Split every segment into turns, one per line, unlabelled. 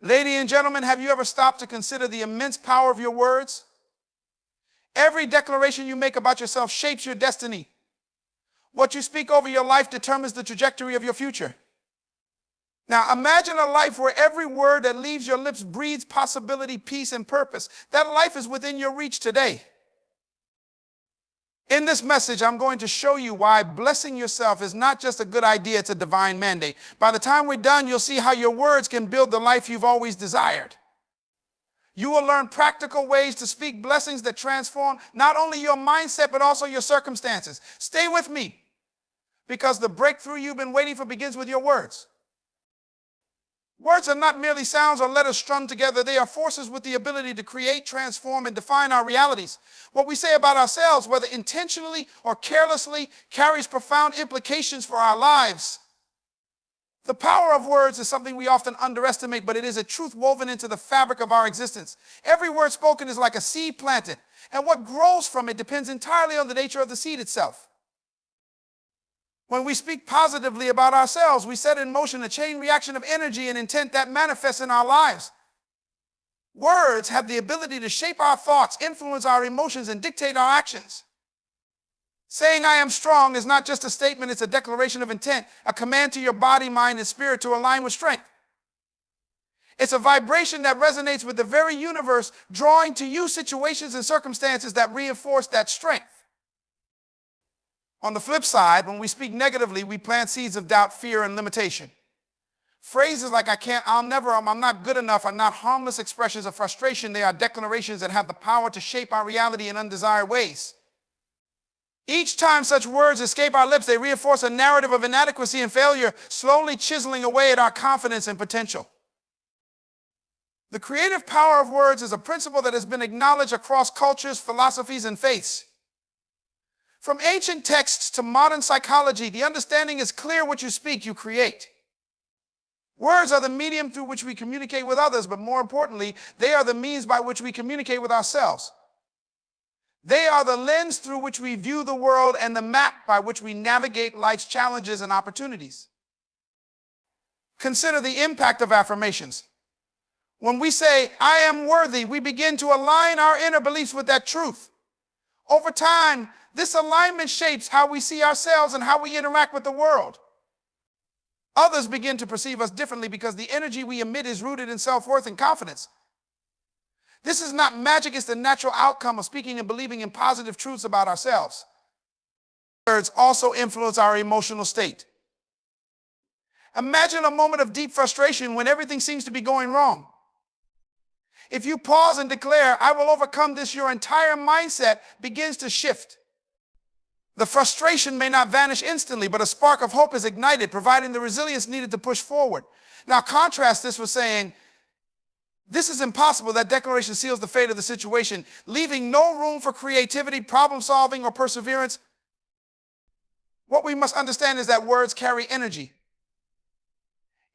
Ladies and gentlemen, have you ever stopped to consider the immense power of your words? Every declaration you make about yourself shapes your destiny. What you speak over your life determines the trajectory of your future. Now, imagine a life where every word that leaves your lips breathes possibility, peace, and purpose. That life is within your reach today. In this message, I'm going to show you why blessing yourself is not just a good idea, it's a divine mandate. By the time we're done, you'll see how your words can build the life you've always desired. You will learn practical ways to speak blessings that transform not only your mindset, but also your circumstances. Stay with me, because the breakthrough you've been waiting for begins with your words. Words are not merely sounds or letters strung together. They are forces with the ability to create, transform, and define our realities. What we say about ourselves, whether intentionally or carelessly, carries profound implications for our lives. The power of words is something we often underestimate, but it is a truth woven into the fabric of our existence. Every word spoken is like a seed planted, and what grows from it depends entirely on the nature of the seed itself. When we speak positively about ourselves, we set in motion a chain reaction of energy and intent that manifests in our lives. Words have the ability to shape our thoughts, influence our emotions, and dictate our actions. Saying I am strong is not just a statement, it's a declaration of intent, a command to your body, mind, and spirit to align with strength. It's a vibration that resonates with the very universe, drawing to you situations and circumstances that reinforce that strength. On the flip side, when we speak negatively, we plant seeds of doubt, fear, and limitation. Phrases like I can't, I'll never, I'm not good enough are not harmless expressions of frustration. They are declarations that have the power to shape our reality in undesired ways. Each time such words escape our lips, they reinforce a narrative of inadequacy and failure, slowly chiseling away at our confidence and potential. The creative power of words is a principle that has been acknowledged across cultures, philosophies, and faiths. From ancient texts to modern psychology, the understanding is clear: what you speak, you create. Words are the medium through which we communicate with others, but more importantly, they are the means by which we communicate with ourselves. They are the lens through which we view the world and the map by which we navigate life's challenges and opportunities. Consider the impact of affirmations. When we say, I am worthy, we begin to align our inner beliefs with that truth. Over time, this alignment shapes how we see ourselves and how we interact with the world. Others begin to perceive us differently because the energy we emit is rooted in self-worth and confidence. This is not magic, it's the natural outcome of speaking and believing in positive truths about ourselves. Words also influence our emotional state. Imagine a moment of deep frustration when everything seems to be going wrong. If you pause and declare, I will overcome this, your entire mindset begins to shift. The frustration may not vanish instantly, but a spark of hope is ignited, providing the resilience needed to push forward. Now, contrast this with saying, this is impossible. That declaration seals the fate of the situation, leaving no room for creativity, problem solving, or perseverance. What we must understand is that words carry energy.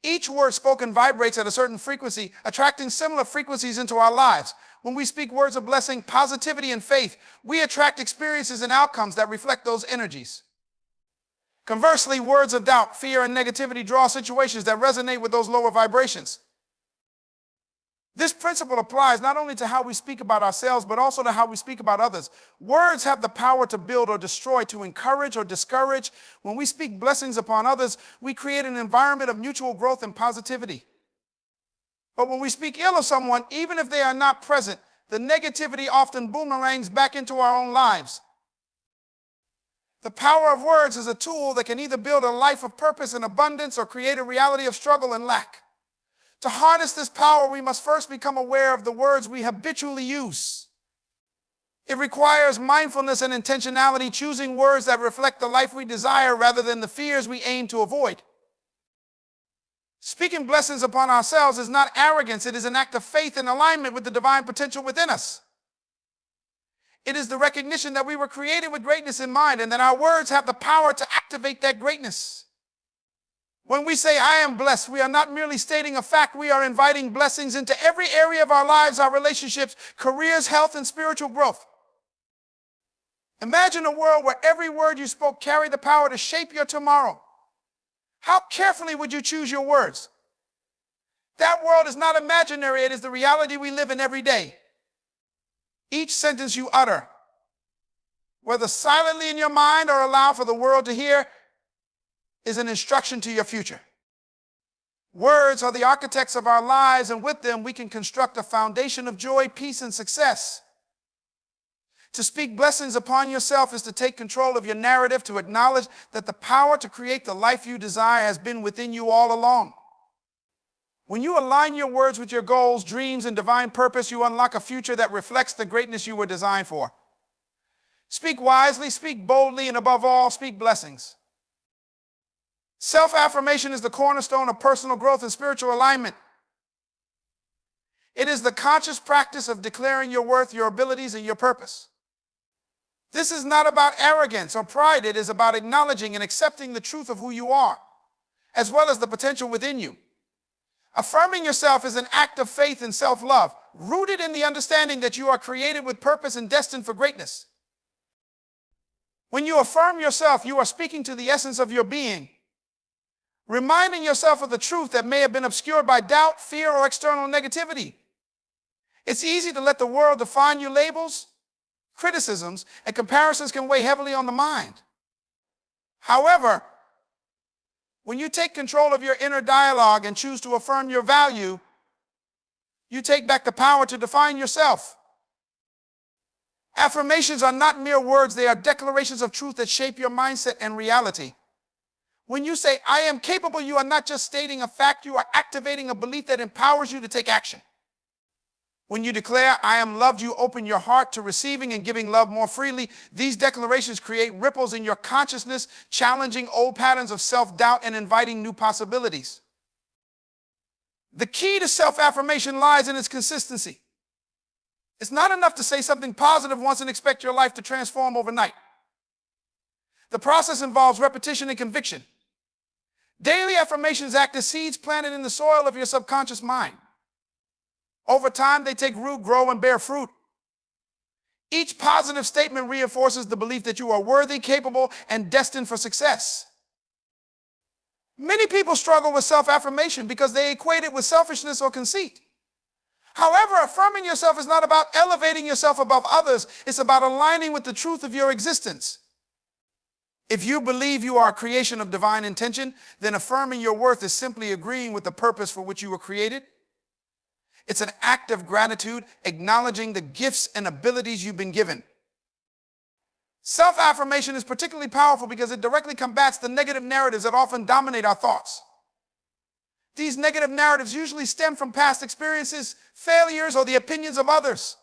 Each word spoken vibrates at a certain frequency, attracting similar frequencies into our lives. When we speak words of blessing, positivity, and faith, we attract experiences and outcomes that reflect those energies. Conversely, words of doubt, fear, and negativity draw situations that resonate with those lower vibrations. This principle applies not only to how we speak about ourselves, but also to how we speak about others. Words have the power to build or destroy, to encourage or discourage. When we speak blessings upon others, we create an environment of mutual growth and positivity. But when we speak ill of someone, even if they are not present, the negativity often boomerangs back into our own lives. The power of words is a tool that can either build a life of purpose and abundance or create a reality of struggle and lack. To harness this power, we must first become aware of the words we habitually use. It requires mindfulness and intentionality, choosing words that reflect the life we desire rather than the fears we aim to avoid. Speaking blessings upon ourselves is not arrogance, it is an act of faith and alignment with the divine potential within us. It is the recognition that we were created with greatness in mind and that our words have the power to activate that greatness. When we say, I am blessed, we are not merely stating a fact, we are inviting blessings into every area of our lives, our relationships, careers, health, and spiritual growth. Imagine a world where every word you spoke carried the power to shape your tomorrow. How carefully would you choose your words? That world is not imaginary. It is the reality we live in every day. Each sentence you utter, whether silently in your mind or aloud for the world to hear, is an instruction to your future. Words are the architects of our lives, and with them we can construct a foundation of joy, peace, and success. To speak blessings upon yourself is to take control of your narrative, to acknowledge that the power to create the life you desire has been within you all along. When you align your words with your goals, dreams, and divine purpose, you unlock a future that reflects the greatness you were designed for. Speak wisely, speak boldly, and above all, speak blessings. Self-affirmation is the cornerstone of personal growth and spiritual alignment. It is the conscious practice of declaring your worth, your abilities, and your purpose. This is not about arrogance or pride. It is about acknowledging and accepting the truth of who you are, as well as the potential within you. Affirming yourself is an act of faith and self-love, rooted in the understanding that you are created with purpose and destined for greatness. When you affirm yourself, you are speaking to the essence of your being, reminding yourself of the truth that may have been obscured by doubt, fear, or external negativity. It's easy to let the world define you. Labels, criticisms, and comparisons can weigh heavily on the mind. However, when you take control of your inner dialogue and choose to affirm your value, you take back the power to define yourself. Affirmations are not mere words. They are declarations of truth that shape your mindset and reality. When you say, "I am capable," you are not just stating a fact, you are activating a belief that empowers you to take action. When you declare, "I am loved," you open your heart to receiving and giving love more freely. These declarations create ripples in your consciousness, challenging old patterns of self-doubt and inviting new possibilities. The key to self-affirmation lies in its consistency. It's not enough to say something positive once and expect your life to transform overnight. The process involves repetition and conviction. Daily affirmations act as seeds planted in the soil of your subconscious mind. Over time, they take root, grow, and bear fruit. Each positive statement reinforces the belief that you are worthy, capable, and destined for success. Many people struggle with self-affirmation because they equate it with selfishness or conceit. However, affirming yourself is not about elevating yourself above others. It's about aligning with the truth of your existence. If you believe you are a creation of divine intention, then affirming your worth is simply agreeing with the purpose for which you were created. It's an act of gratitude, acknowledging the gifts and abilities you've been given. Self-affirmation is particularly powerful because it directly combats the negative narratives that often dominate our thoughts. These negative narratives usually stem from past experiences, failures, or the opinions of others.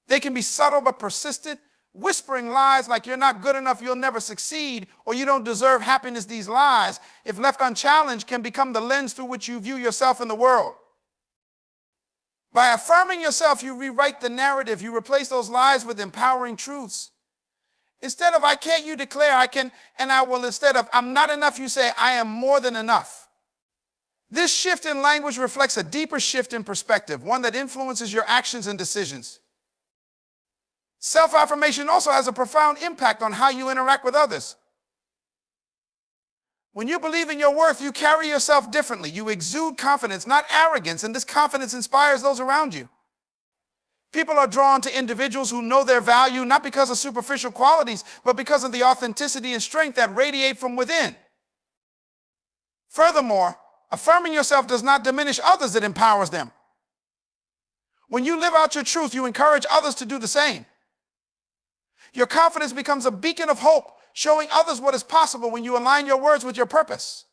They can be subtle but persistent, whispering lies like "you're not good enough, you'll never succeed," or "you don't deserve happiness." These lies, if left unchallenged, can become the lens through which you view yourself in the world. By affirming yourself, you rewrite the narrative. You replace those lies with empowering truths. Instead of "I can't," you declare "I can and I will." Instead of "I'm not enough," you say "I am more than enough." This shift in language reflects a deeper shift in perspective, one that influences your actions and decisions. Self-affirmation also has a profound impact on how you interact with others. When you believe in your worth, you carry yourself differently. You exude confidence, not arrogance, and this confidence inspires those around you. People are drawn to individuals who know their value, not because of superficial qualities, but because of the authenticity and strength that radiate from within. Furthermore, affirming yourself does not diminish others, it empowers them. When you live out your truth, you encourage others to do the same. Your confidence becomes a beacon of hope, showing others what is possible when you align your words with your purpose.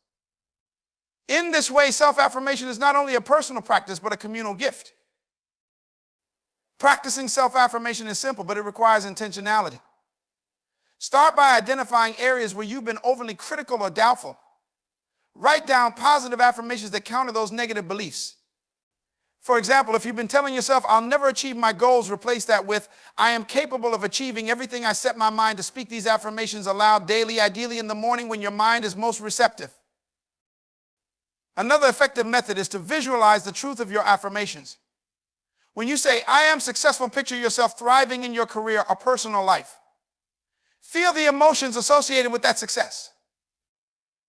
In this way, self-affirmation is not only a personal practice, but a communal gift. Practicing self-affirmation is simple, but it requires intentionality. Start by identifying areas where you've been overly critical or doubtful. Write down positive affirmations that counter those negative beliefs. For example, if you've been telling yourself, "I'll never achieve my goals," replace that with, "I am capable of achieving everything I set my mind to." Speak these affirmations aloud daily, ideally in the morning when your mind is most receptive. Another effective method is to visualize the truth of your affirmations. When you say, "I am successful," picture yourself thriving in your career or personal life. Feel the emotions associated with that success.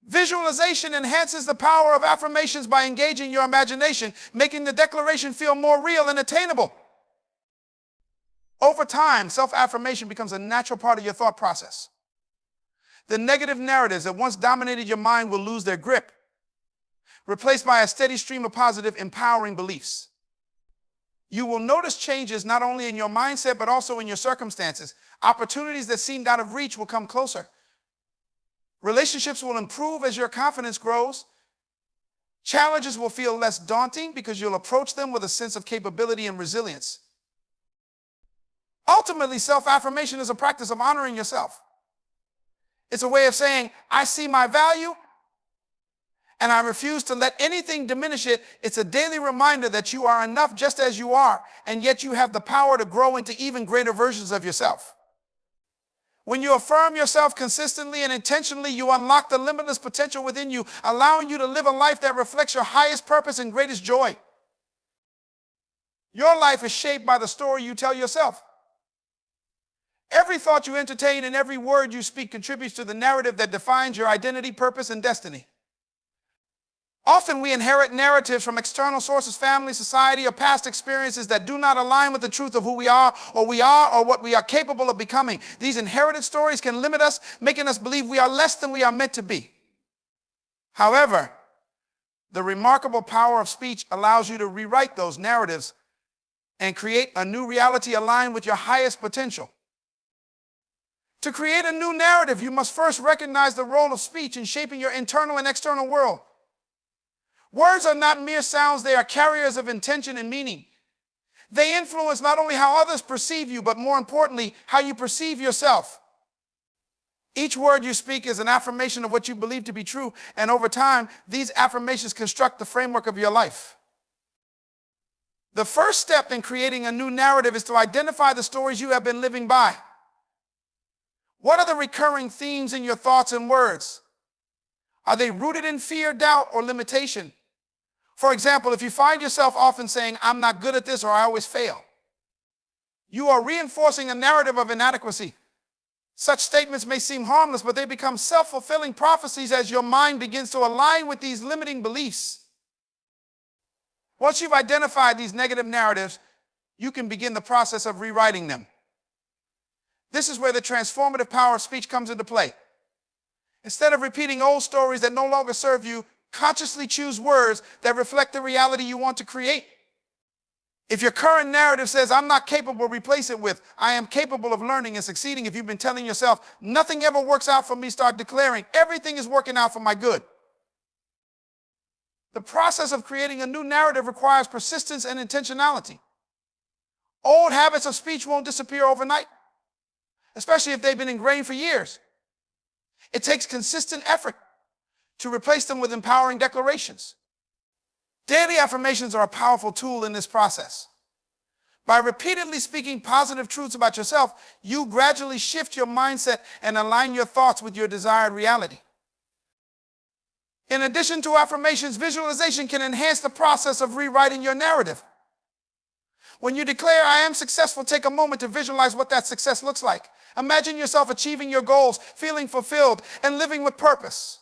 Visualization enhances the power of affirmations by engaging your imagination, making the declaration feel more real and attainable. Over time, self-affirmation becomes a natural part of your thought process. The negative narratives that once dominated your mind will lose their grip, replaced by a steady stream of positive, empowering beliefs. You will notice changes not only in your mindset, but also in your circumstances. Opportunities that seemed out of reach will come closer. Relationships will improve as your confidence grows. Challenges will feel less daunting because you'll approach them with a sense of capability and resilience. Ultimately, self-affirmation is a practice of honoring yourself. It's a way of saying, I see my value, and I refuse to let anything diminish it. It's a daily reminder that you are enough just as you are, and yet you have the power to grow into even greater versions of yourself. When you affirm yourself consistently and intentionally, you unlock the limitless potential within you, allowing you to live a life that reflects your highest purpose and greatest joy. Your life is shaped by the story you tell yourself. Every thought you entertain and every word you speak contributes to the narrative that defines your identity, purpose, and destiny. Often we inherit narratives from external sources, family, society, or past experiences that do not align with the truth of who we are or what we are capable of becoming. These inherited stories can limit us, making us believe we are less than we are meant to be. However, the remarkable power of speech allows you to rewrite those narratives and create a new reality aligned with your highest potential. To create a new narrative, you must first recognize the role of speech in shaping your internal and external world. Words are not mere sounds, they are carriers of intention and meaning. They influence not only how others perceive you, but more importantly, how you perceive yourself. Each word you speak is an affirmation of what you believe to be true, and over time, these affirmations construct the framework of your life. The first step in creating a new narrative is to identify the stories you have been living by. What are the recurring themes in your thoughts and words? Are they rooted in fear, doubt, or limitation? For example, if you find yourself often saying, I'm not good at this or I always fail, you are reinforcing a narrative of inadequacy. Such statements may seem harmless, but they become self-fulfilling prophecies as your mind begins to align with these limiting beliefs. Once you've identified these negative narratives, you can begin the process of rewriting them. This is where the transformative power of speech comes into play. Instead of repeating old stories that no longer serve you, consciously choose words that reflect the reality you want to create. If your current narrative says, I'm not capable, replace it with, I am capable of learning and succeeding. If you've been telling yourself, nothing ever works out for me, start declaring, everything is working out for my good. The process of creating a new narrative requires persistence and intentionality. Old habits of speech won't disappear overnight, especially if they've been ingrained for years. It takes consistent effort to replace them with empowering declarations. Daily affirmations are a powerful tool in this process. By repeatedly speaking positive truths about yourself, you gradually shift your mindset and align your thoughts with your desired reality. In addition to affirmations, visualization can enhance the process of rewriting your narrative. When you declare, I am successful, take a moment to visualize what that success looks like. Imagine yourself achieving your goals, feeling fulfilled, and living with purpose.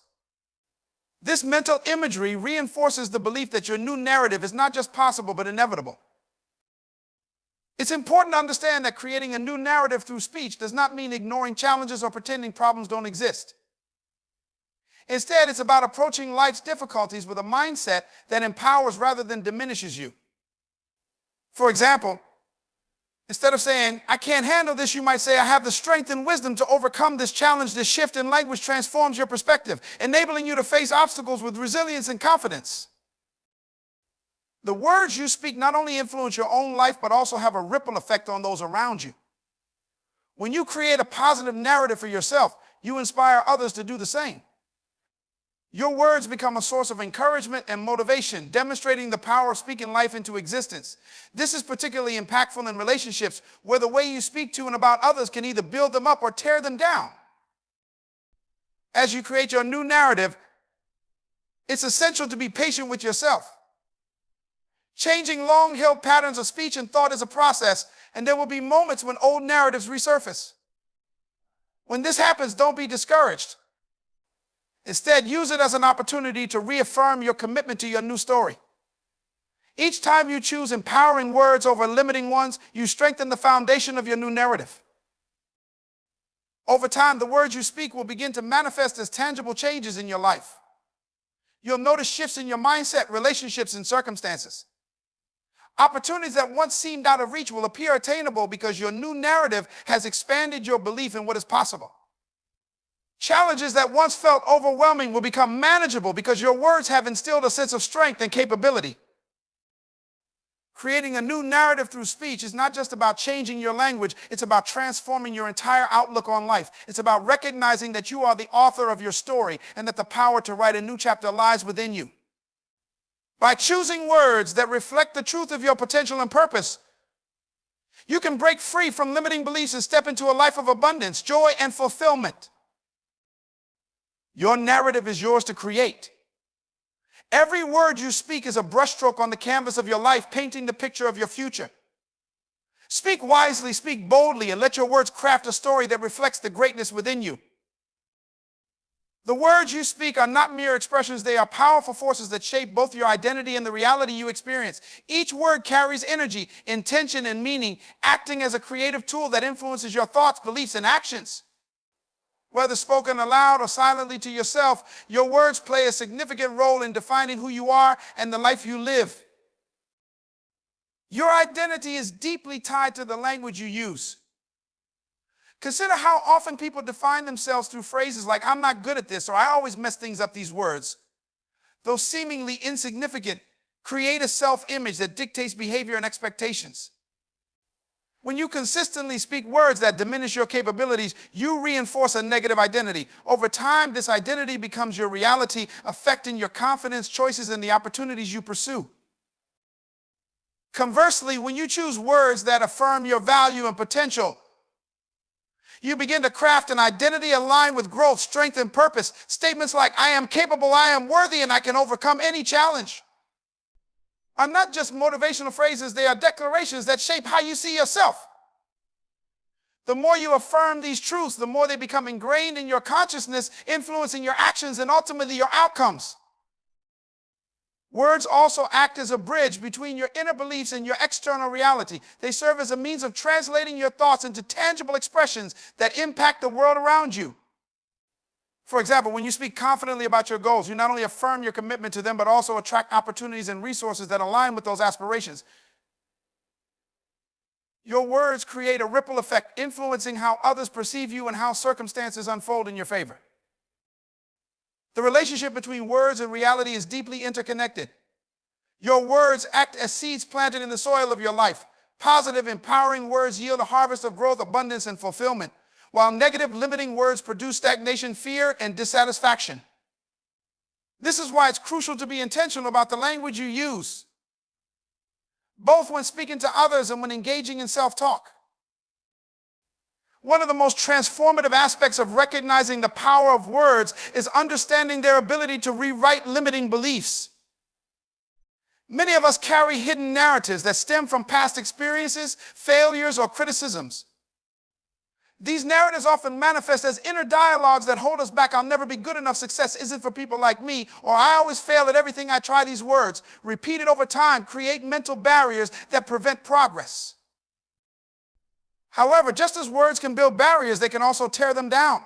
This mental imagery reinforces the belief that your new narrative is not just possible, but inevitable. It's important to understand that creating a new narrative through speech does not mean ignoring challenges or pretending problems don't exist. Instead, it's about approaching life's difficulties with a mindset that empowers rather than diminishes you. For example, instead of saying, I can't handle this, you might say, I have the strength and wisdom to overcome this challenge. This shift in language transforms your perspective, enabling you to face obstacles with resilience and confidence. The words you speak not only influence your own life, but also have a ripple effect on those around you. When you create a positive narrative for yourself, you inspire others to do the same. Your words become a source of encouragement and motivation, demonstrating the power of speaking life into existence. This is particularly impactful in relationships where the way you speak to and about others can either build them up or tear them down. As you create your new narrative, it's essential to be patient with yourself. Changing long-held patterns of speech and thought is a process, and there will be moments when old narratives resurface. When this happens, don't be discouraged. Instead, use it as an opportunity to reaffirm your commitment to your new story. Each time you choose empowering words over limiting ones, you strengthen the foundation of your new narrative. Over time, the words you speak will begin to manifest as tangible changes in your life. You'll notice shifts in your mindset, relationships, and circumstances. Opportunities that once seemed out of reach will appear attainable because your new narrative has expanded your belief in what is possible. Challenges that once felt overwhelming will become manageable because your words have instilled a sense of strength and capability. Creating a new narrative through speech is not just about changing your language, it's about transforming your entire outlook on life. It's about recognizing that you are the author of your story and that the power to write a new chapter lies within you. By choosing words that reflect the truth of your potential and purpose, you can break free from limiting beliefs and step into a life of abundance, joy, and fulfillment. Your narrative is yours to create. Every word you speak is a brushstroke on the canvas of your life, painting the picture of your future. Speak wisely, speak boldly, and let your words craft a story that reflects the greatness within you. The words you speak are not mere expressions, they are powerful forces that shape both your identity and the reality you experience. Each word carries energy, intention, and meaning, acting as a creative tool that influences your thoughts, beliefs, and actions. Whether spoken aloud or silently to yourself, your words play a significant role in defining who you are and the life you live. Your identity is deeply tied to the language you use. Consider how often people define themselves through phrases like, "I'm not good at this," or "I always mess things up." These words, though seemingly insignificant, create a self-image that dictates behavior and expectations. When you consistently speak words that diminish your capabilities, you reinforce a negative identity. Over time, this identity becomes your reality, affecting your confidence, choices, and the opportunities you pursue. Conversely, when you choose words that affirm your value and potential, you begin to craft an identity aligned with growth, strength, and purpose. Statements like, "I am capable, I am worthy, and I can overcome any challenge," are not just motivational phrases, they are declarations that shape how you see yourself. The more you affirm these truths, the more they become ingrained in your consciousness, influencing your actions and ultimately your outcomes. Words also act as a bridge between your inner beliefs and your external reality. They serve as a means of translating your thoughts into tangible expressions that impact the world around you. For example, when you speak confidently about your goals, you not only affirm your commitment to them, but also attract opportunities and resources that align with those aspirations. Your words create a ripple effect, influencing how others perceive you and how circumstances unfold in your favor. The relationship between words and reality is deeply interconnected. Your words act as seeds planted in the soil of your life. Positive, empowering words yield a harvest of growth, abundance, and fulfillment, while negative, limiting words produce stagnation, fear, and dissatisfaction. This is why it's crucial to be intentional about the language you use, both when speaking to others and when engaging in self-talk. One of the most transformative aspects of recognizing the power of words is understanding their ability to rewrite limiting beliefs. Many of us carry hidden narratives that stem from past experiences, failures, or criticisms. These narratives often manifest as inner dialogues that hold us back. "I'll never be good enough," "Success isn't for people like me," or "I always fail at everything I try." These words, repeated over time, create mental barriers that prevent progress. However, just as words can build barriers, they can also tear them down.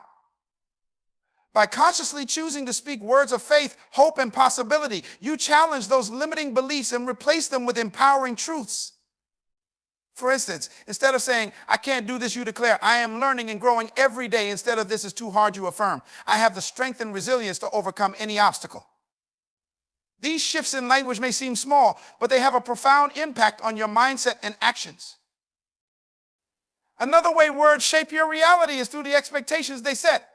By consciously choosing to speak words of faith, hope, and possibility, you challenge those limiting beliefs and replace them with empowering truths. For instance, instead of saying, "I can't do this," you declare, "I am learning and growing every day." Instead of, "This is too hard," you affirm, "I have the strength and resilience to overcome any obstacle." These shifts in language may seem small, but they have a profound impact on your mindset and actions. Another way words shape your reality is through the expectations they set.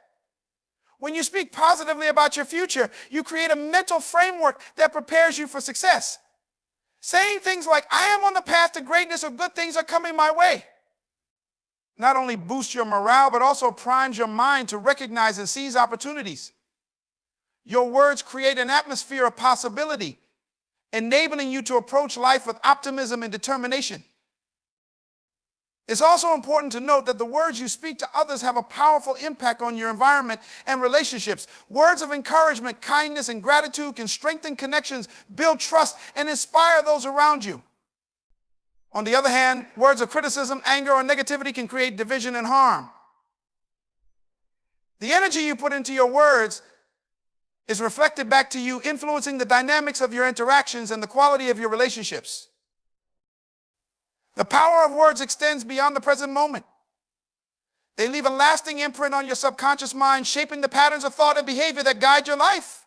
When you speak positively about your future, you create a mental framework that prepares you for success. Saying things like, "I am on the path to greatness," or "good things are coming my way," not only boosts your morale, but also primes your mind to recognize and seize opportunities. Your words create an atmosphere of possibility, enabling you to approach life with optimism and determination. It's also important to note that the words you speak to others have a powerful impact on your environment and relationships. Words of encouragement, kindness, and gratitude can strengthen connections, build trust, and inspire those around you. On the other hand, words of criticism, anger, or negativity can create division and harm. The energy you put into your words is reflected back to you, influencing the dynamics of your interactions and the quality of your relationships. The power of words extends beyond the present moment. They leave a lasting imprint on your subconscious mind, shaping the patterns of thought and behavior that guide your life.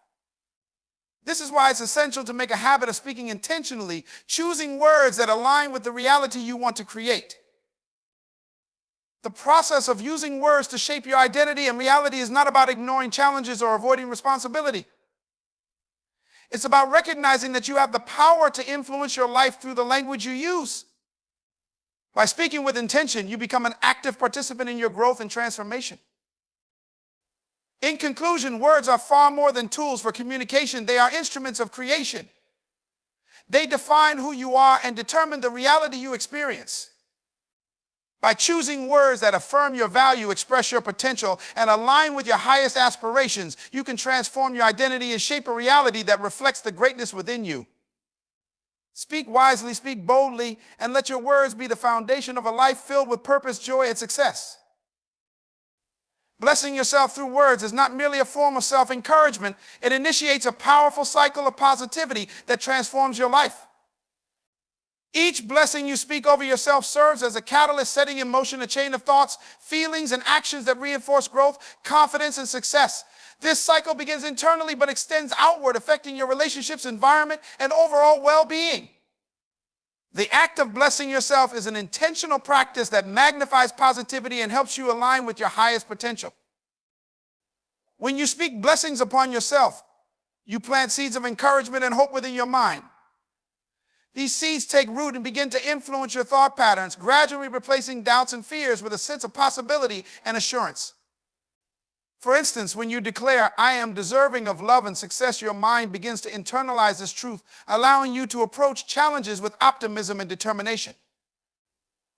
This is why it's essential to make a habit of speaking intentionally, choosing words that align with the reality you want to create. The process of using words to shape your identity and reality is not about ignoring challenges or avoiding responsibility. It's about recognizing that you have the power to influence your life through the language you use. By speaking with intention, you become an active participant in your growth and transformation. In conclusion, words are far more than tools for communication. They are instruments of creation. They define who you are and determine the reality you experience. By choosing words that affirm your value, express your potential, and align with your highest aspirations, you can transform your identity and shape a reality that reflects the greatness within you. Speak wisely, speak boldly, and let your words be the foundation of a life filled with purpose, joy, and success. Blessing yourself through words is not merely a form of self-encouragement. It initiates a powerful cycle of positivity that transforms your life. Each blessing you speak over yourself serves as a catalyst, setting in motion a chain of thoughts, feelings, and actions that reinforce growth, confidence, and success. This cycle begins internally but extends outward, affecting your relationships, environment, and overall well-being. The act of blessing yourself is an intentional practice that magnifies positivity and helps you align with your highest potential. When you speak blessings upon yourself, you plant seeds of encouragement and hope within your mind. These seeds take root and begin to influence your thought patterns, gradually replacing doubts and fears with a sense of possibility and assurance. For instance, when you declare, "I am deserving of love and success," your mind begins to internalize this truth, allowing you to approach challenges with optimism and determination.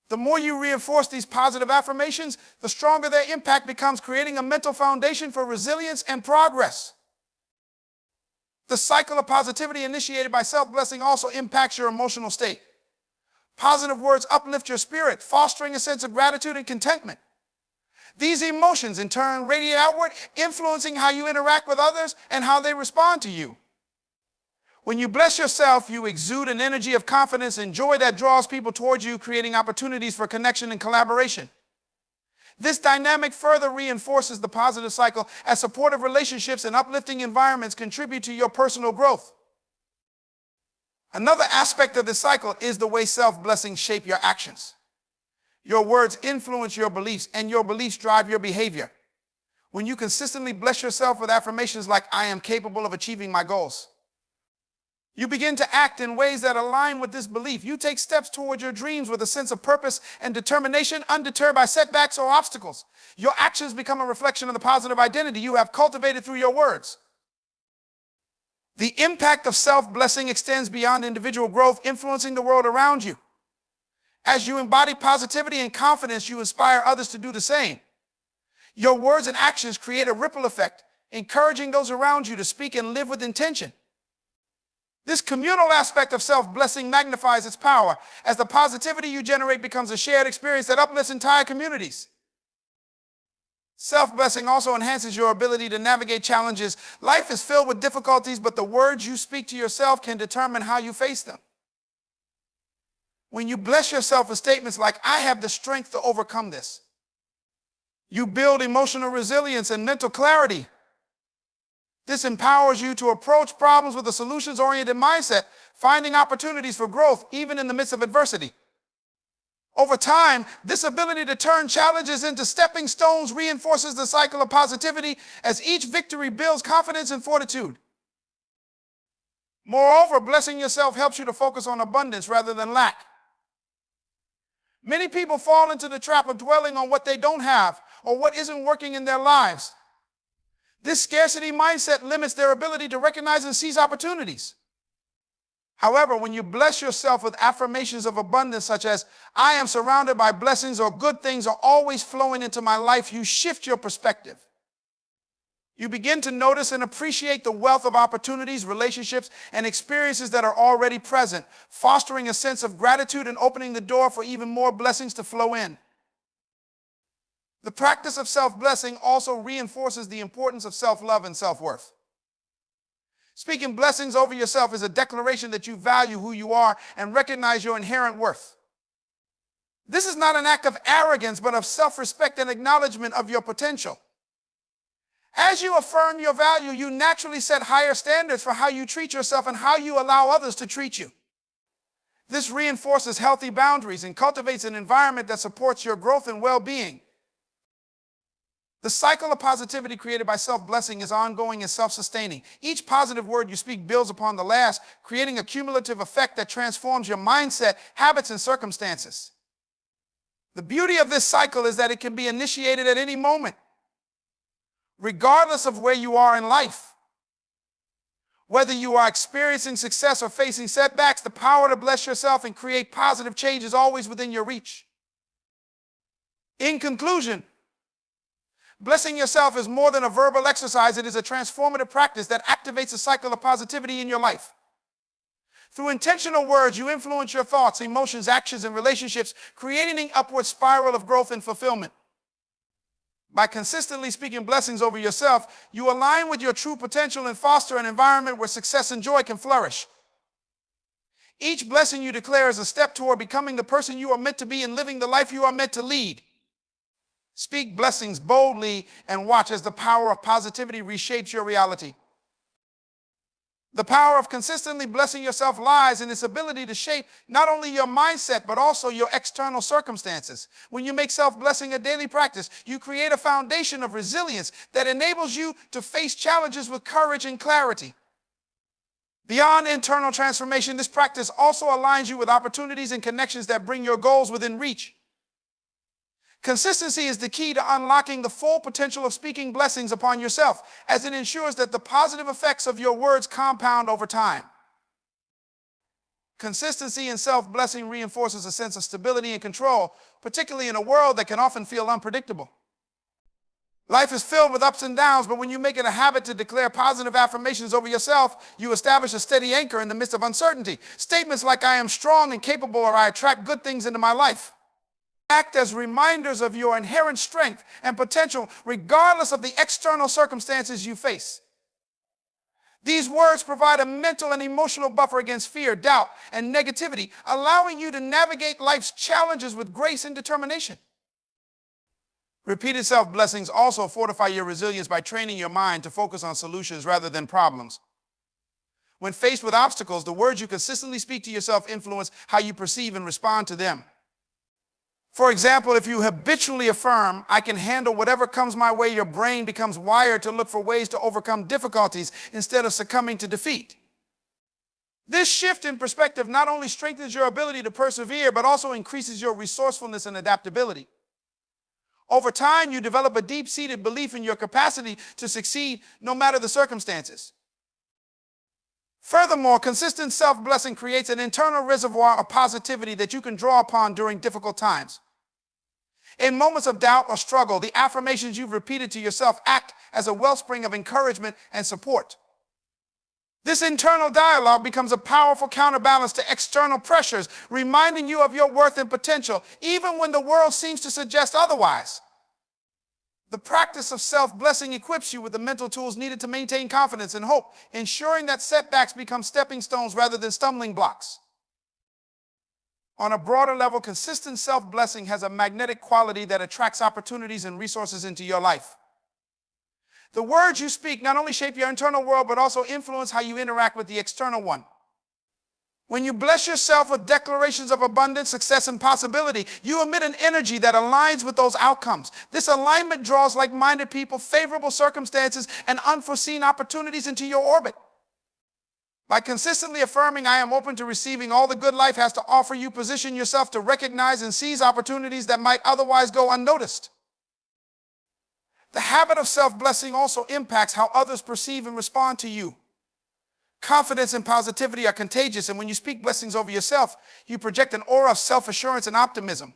The more you reinforce these positive affirmations, the stronger their impact becomes, creating a mental foundation for resilience and progress. The cycle of positivity initiated by self-blessing also impacts your emotional state. Positive words uplift your spirit, fostering a sense of gratitude and contentment. These emotions, in turn, radiate outward, influencing how you interact with others and how they respond to you. When you bless yourself, you exude an energy of confidence and joy that draws people towards you, creating opportunities for connection and collaboration. This dynamic further reinforces the positive cycle as supportive relationships and uplifting environments contribute to your personal growth. Another aspect of this cycle is the way self-blessings shape your actions. Your words influence your beliefs, and your beliefs drive your behavior. When you consistently bless yourself with affirmations like, "I am capable of achieving my goals," you begin to act in ways that align with this belief. You take steps toward your dreams with a sense of purpose and determination, undeterred by setbacks or obstacles. Your actions become a reflection of the positive identity you have cultivated through your words. The impact of self-blessing extends beyond individual growth, influencing the world around you. As you embody positivity and confidence, you inspire others to do the same. Your words and actions create a ripple effect, encouraging those around you to speak and live with intention. This communal aspect of self-blessing magnifies its power as the positivity you generate becomes a shared experience that uplifts entire communities. Self-blessing also enhances your ability to navigate challenges. Life is filled with difficulties, but the words you speak to yourself can determine how you face them. When you bless yourself with statements like, "I have the strength to overcome this," you build emotional resilience and mental clarity. This empowers you to approach problems with a solutions-oriented mindset, finding opportunities for growth even in the midst of adversity. Over time, this ability to turn challenges into stepping stones reinforces the cycle of positivity as each victory builds confidence and fortitude. Moreover, blessing yourself helps you to focus on abundance rather than lack. Many people fall into the trap of dwelling on what they don't have or what isn't working in their lives. This scarcity mindset limits their ability to recognize and seize opportunities. However, when you bless yourself with affirmations of abundance, such as, I am surrounded by blessings, or good things are always flowing into my life, you shift your perspective. You begin to notice and appreciate the wealth of opportunities, relationships, and experiences that are already present, fostering a sense of gratitude and opening the door for even more blessings to flow in. The practice of self-blessing also reinforces the importance of self-love and self-worth. Speaking blessings over yourself is a declaration that you value who you are and recognize your inherent worth. This is not an act of arrogance, but of self-respect and acknowledgement of your potential. As you affirm your value, you naturally set higher standards for how you treat yourself and how you allow others to treat you. This reinforces healthy boundaries and cultivates an environment that supports your growth and well-being. The cycle of positivity created by self-blessing is ongoing and self-sustaining. Each positive word you speak builds upon the last, creating a cumulative effect that transforms your mindset, habits, and circumstances. The beauty of this cycle is that it can be initiated at any moment, regardless of where you are in life. Whether you are experiencing success or facing setbacks, the power to bless yourself and create positive change is always within your reach. In conclusion, blessing yourself is more than a verbal exercise. It is a transformative practice that activates a cycle of positivity in your life. Through intentional words, you influence your thoughts, emotions, actions, and relationships, creating an upward spiral of growth and fulfillment. By consistently speaking blessings over yourself, you align with your true potential and foster an environment where success and joy can flourish. Each blessing you declare is a step toward becoming the person you are meant to be and living the life you are meant to lead. Speak blessings boldly and watch as the power of positivity reshapes your reality. The power of consistently blessing yourself lies in its ability to shape not only your mindset, but also your external circumstances. When you make self-blessing a daily practice, you create a foundation of resilience that enables you to face challenges with courage and clarity. Beyond internal transformation, this practice also aligns you with opportunities and connections that bring your goals within reach. Consistency is the key to unlocking the full potential of speaking blessings upon yourself, as it ensures that the positive effects of your words compound over time. Consistency in self-blessing reinforces a sense of stability and control, particularly in a world that can often feel unpredictable. Life is filled with ups and downs, but when you make it a habit to declare positive affirmations over yourself, you establish a steady anchor in the midst of uncertainty. Statements like, I am strong and capable, or I attract good things into my life, act as reminders of your inherent strength and potential, regardless of the external circumstances you face. These words provide a mental and emotional buffer against fear, doubt, and negativity, allowing you to navigate life's challenges with grace and determination. Repeated self-blessings also fortify your resilience by training your mind to focus on solutions rather than problems. When faced with obstacles, the words you consistently speak to yourself influence how you perceive and respond to them. For example, if you habitually affirm, I can handle whatever comes my way, your brain becomes wired to look for ways to overcome difficulties instead of succumbing to defeat. This shift in perspective not only strengthens your ability to persevere, but also increases your resourcefulness and adaptability. Over time, you develop a deep-seated belief in your capacity to succeed no matter the circumstances. Furthermore, consistent self-blessing creates an internal reservoir of positivity that you can draw upon during difficult times. In moments of doubt or struggle, the affirmations you've repeated to yourself act as a wellspring of encouragement and support. This internal dialogue becomes a powerful counterbalance to external pressures, reminding you of your worth and potential, even when the world seems to suggest otherwise. The practice of self-blessing equips you with the mental tools needed to maintain confidence and hope, ensuring that setbacks become stepping stones rather than stumbling blocks. On a broader level, consistent self-blessing has a magnetic quality that attracts opportunities and resources into your life. The words you speak not only shape your internal world, but also influence how you interact with the external one. When you bless yourself with declarations of abundance, success, and possibility, you emit an energy that aligns with those outcomes. This alignment draws like-minded people, favorable circumstances, and unforeseen opportunities into your orbit. By consistently affirming, I am open to receiving all the good life has to offer, you position yourself to recognize and seize opportunities that might otherwise go unnoticed. The habit of self-blessing also impacts how others perceive and respond to you. Confidence and positivity are contagious, and when you speak blessings over yourself, you project an aura of self-assurance and optimism.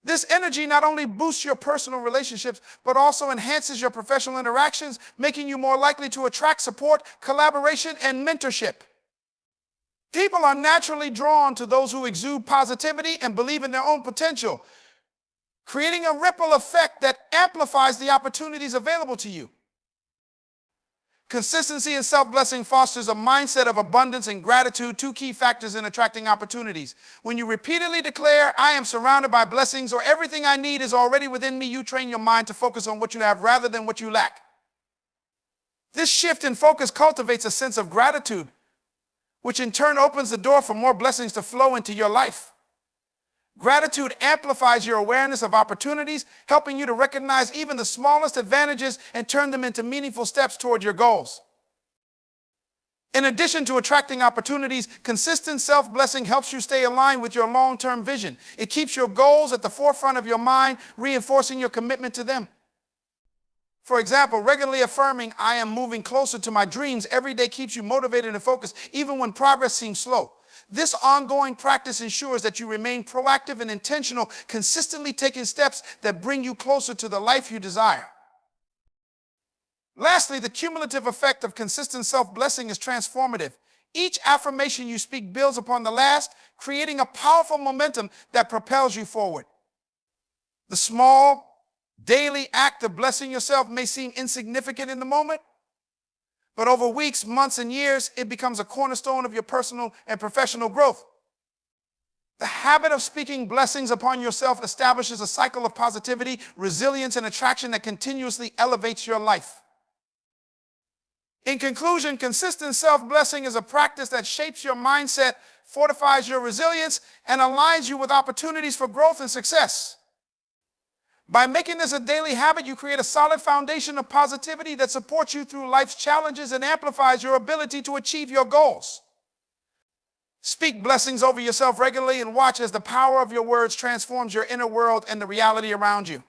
This energy not only boosts your personal relationships, but also enhances your professional interactions, making you more likely to attract support, collaboration, and mentorship. People are naturally drawn to those who exude positivity and believe in their own potential, creating a ripple effect that amplifies the opportunities available to you. Consistency and self-blessing fosters a mindset of abundance and gratitude, two key factors in attracting opportunities. When you repeatedly declare, I am surrounded by blessings, or everything I need is already within me, you train your mind to focus on what you have rather than what you lack. This shift in focus cultivates a sense of gratitude, which in turn opens the door for more blessings to flow into your life. Gratitude amplifies your awareness of opportunities, helping you to recognize even the smallest advantages and turn them into meaningful steps toward your goals. In addition to attracting opportunities, consistent self-blessing helps you stay aligned with your long-term vision. It keeps your goals at the forefront of your mind, reinforcing your commitment to them. For example, regularly affirming, I am moving closer to my dreams every day keeps you motivated and focused, even when progress seems slow. This ongoing practice ensures that you remain proactive and intentional, consistently taking steps that bring you closer to the life you desire. Lastly, the cumulative effect of consistent self-blessing is transformative. Each affirmation you speak builds upon the last, creating a powerful momentum that propels you forward. The small, daily act of blessing yourself may seem insignificant in the moment, but over weeks, months, and years, it becomes a cornerstone of your personal and professional growth. The habit of speaking blessings upon yourself establishes a cycle of positivity, resilience, and attraction that continuously elevates your life. In conclusion, consistent self-blessing is a practice that shapes your mindset, fortifies your resilience, and aligns you with opportunities for growth and success. By making this a daily habit, you create a solid foundation of positivity that supports you through life's challenges and amplifies your ability to achieve your goals. Speak blessings over yourself regularly and watch as the power of your words transforms your inner world and the reality around you.